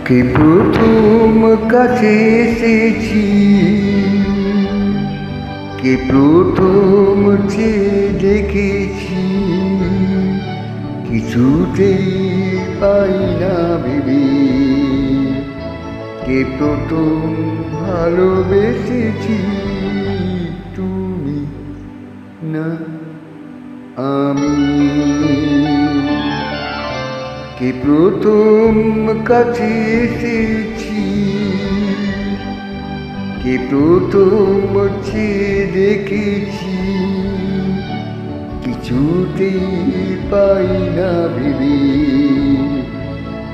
কে প্রথম কাছে এসেছি, কে প্রথম চেয়ে দেখেছি, কিছুতেই পাই না ভেবে, কে প্রথম ভালোবেসেছি, তুমি না আমি। কে প্রথম কাছে এসেছি, কে প্রথম চেয়ে দেখেছি, কিছুতেই পাই না ভেবে,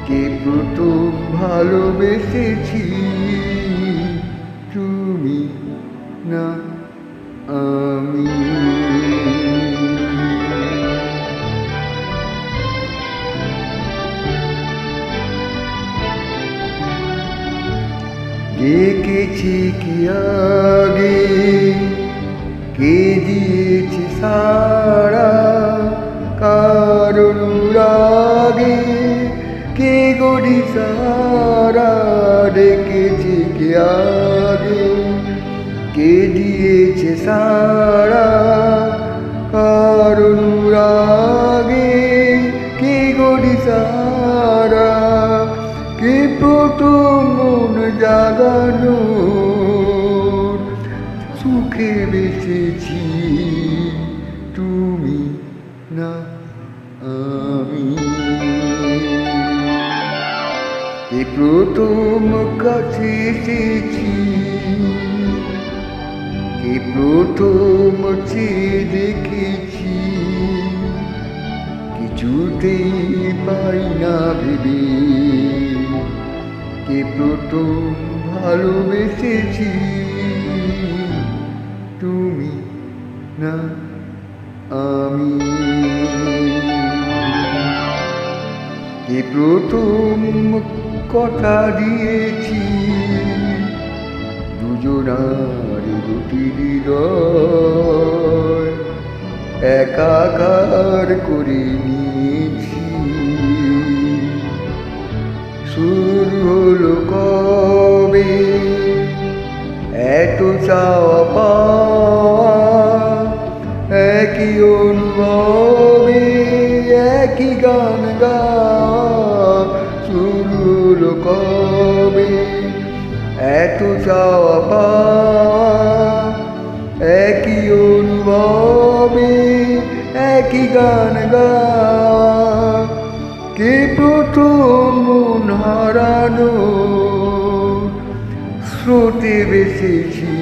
কে প্রথম ভালোবেসেছি, তুমি না আমি। দেখেছি কি আগে, কে দিয়েছে সারা, কার অনুরাগে কে গড়ি সারা। দেখেছি কি আগে, কে দিয়েছে সারা, কার অনুরাগে কে গড়ি সারা। কে প্রথম মন জাগানো সুখে বেসেছি, তুমি না আমি। কে প্রথম কাছে এসেছি, কে প্রথম চেয়ে দেখেছি, কিছুতেই পাই না ভেবে, কে প্রথম ভালোবেসেছি, তুমি না আমি। কে প্রথম কথা দিয়েছি, দুজনার দুটি হৃদয় একাকার করে নিয়েছি। শুরু হলো কবে এত চাওয়া পাওয়া, একই অনুভবে একই গান গাওয়া। শুরু হলো কবে এত চাওয়া পাওয়া, একই অনুভবে একই গান গাওয়া। কে প্রথম মন হারানো স্রোতে বেসেছি,